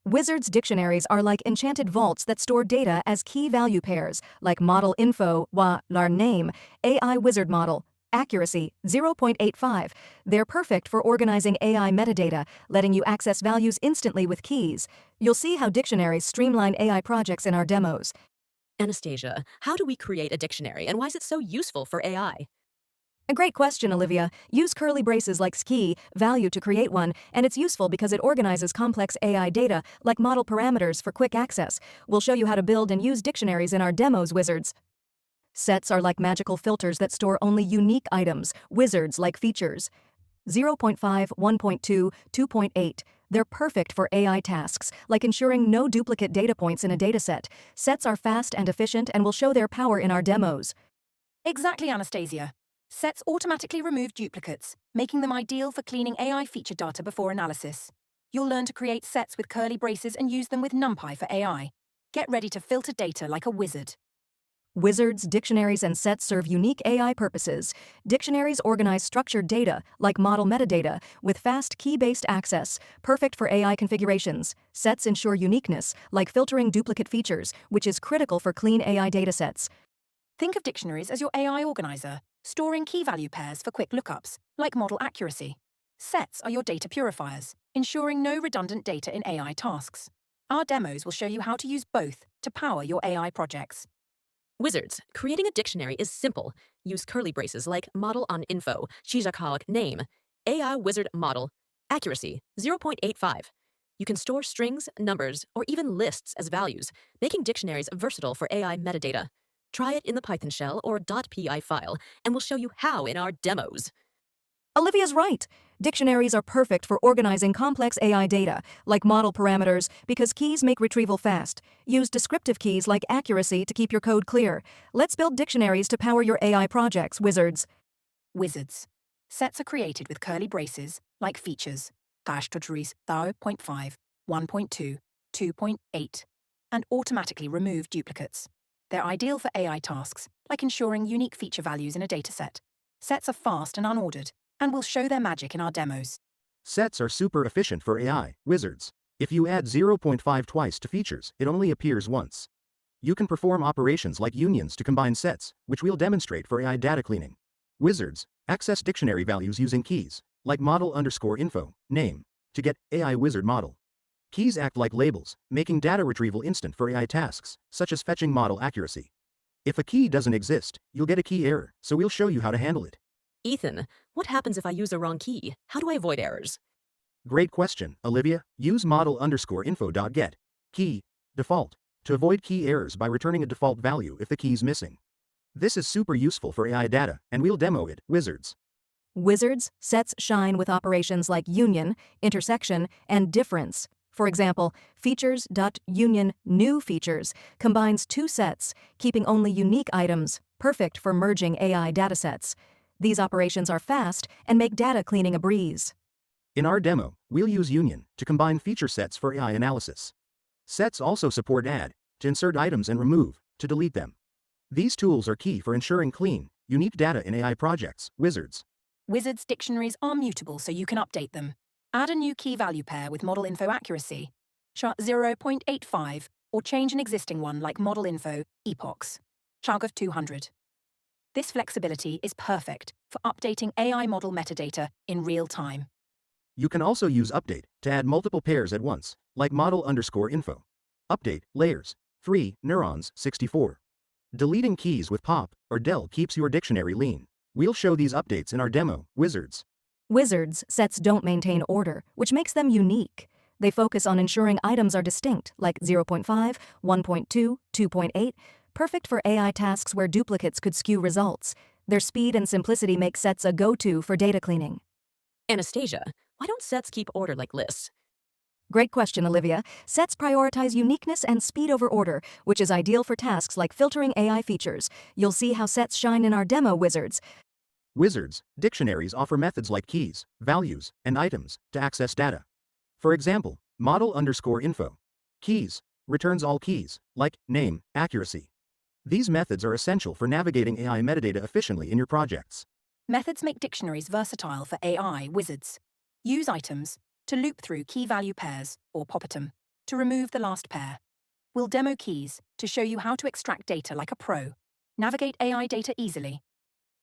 Wizards dictionaries are like enchanted vaults that store data as key value pairs, like model info, learn name, AI wizard model, accuracy, 0.85. They're perfect for organizing AI metadata, letting you access values instantly with keys. You'll see how dictionaries streamline AI projects in our demos. Anastasia, how do we create a dictionary and why is it so useful for AI? A great question, Olivia. Use curly braces like key value to create one, and it's useful because it organizes complex AI data like model parameters for quick access. We'll show you how to build and use dictionaries in our demos, wizards. Sets are like magical filters that store only unique items, wizards like features. 0.5, 1.2, 2.8. They're perfect for AI tasks, like ensuring no duplicate data points in a dataset. Sets are fast and efficient and will show their power in our demos. Exactly, Anastasia. Sets automatically remove duplicates, making them ideal for cleaning AI feature data before analysis. You'll learn to create sets with curly braces and use them with NumPy for AI. Get ready to filter data like a wizard. Wizards, dictionaries, and sets serve unique AI purposes. Dictionaries organize structured data, like model metadata, with fast key-based access, perfect for AI configurations. Sets ensure uniqueness, like filtering duplicate features, which is critical for clean AI datasets. Think of dictionaries as your AI organizer, storing key value pairs for quick lookups, like model accuracy. Sets are your data purifiers, ensuring no redundant data in AI tasks. Our demos will show you how to use both to power your AI projects. Wizards, creating a dictionary is simple. Use curly braces like model on info, Scikit-learn name, AI wizard model, accuracy, 0.85. You can store strings, numbers, or even lists as values, making dictionaries versatile for AI metadata. Try it in the Python shell or .py file, and we'll show you how in our demos. Olivia's right. Dictionaries are perfect for organizing complex AI data, like model parameters, because keys make retrieval fast. Use descriptive keys like accuracy to keep your code clear. Let's build dictionaries to power your AI projects, wizards. Wizards. Sets are created with curly braces, like features, Dictionaries 0.5, 1.2, 2.8, and automatically remove duplicates. They're ideal for AI tasks, like ensuring unique feature values in a dataset. Sets are fast and unordered, and we'll show their magic in our demos. Sets are super efficient for AI, wizards. If you add 0.5 twice to features, it only appears once. You can perform operations like unions to combine sets, which we'll demonstrate for AI data cleaning. Wizards, access dictionary values using keys, like model_info, name, to get AI wizard model. Keys act like labels, making data retrieval instant for AI tasks, such as fetching model accuracy. If a key doesn't exist, you'll get a key error, so we'll show you how to handle it. Ethan, what happens if I use the wrong key? How do I avoid errors? Great question, Olivia. Use model_info.get key default to avoid key errors by returning a default value if the key's missing. This is super useful for AI data, and we'll demo it, wizards. Wizards, sets shine with operations like union, intersection, and difference. For example, features.union new features combines two sets, keeping only unique items, perfect for merging AI datasets. These operations are fast and make data cleaning a breeze. In our demo, we'll use union to combine feature sets for AI analysis. Sets also support add, to insert items and remove, to delete them. These tools are key for ensuring clean, unique data in AI projects, wizards. Wizards dictionaries are mutable so you can update them. Add a new key value pair with model info accuracy, chart 0.85, or change an existing one like model info epochs, chunk of 200. This flexibility is perfect for updating AI model metadata in real time. You can also use update to add multiple pairs at once, like model_info. Update, layers, 3, neurons, 64. Deleting keys with pop or del keeps your dictionary lean. We'll show these updates in our demo, wizards. Wizards, sets don't maintain order, which makes them unique. They focus on ensuring items are distinct, like 0.5, 1.2, 2.8, perfect for AI tasks where duplicates could skew results. Their speed and simplicity make sets a go-to for data cleaning. Anastasia, why don't sets keep order like lists? Great question, Olivia. Sets prioritize uniqueness and speed over order, which is ideal for tasks like filtering AI features. You'll see how sets shine in our demo, wizards. Wizards, dictionaries offer methods like keys, values, and items to access data. For example, model_info. Keys returns all keys, like name, accuracy. These methods are essential for navigating AI metadata efficiently in your projects. Methods make dictionaries versatile for AI wizards. Use items to loop through key value pairs or popetum to remove the last pair. We'll demo keys to show you how to extract data like a pro. Navigate AI data easily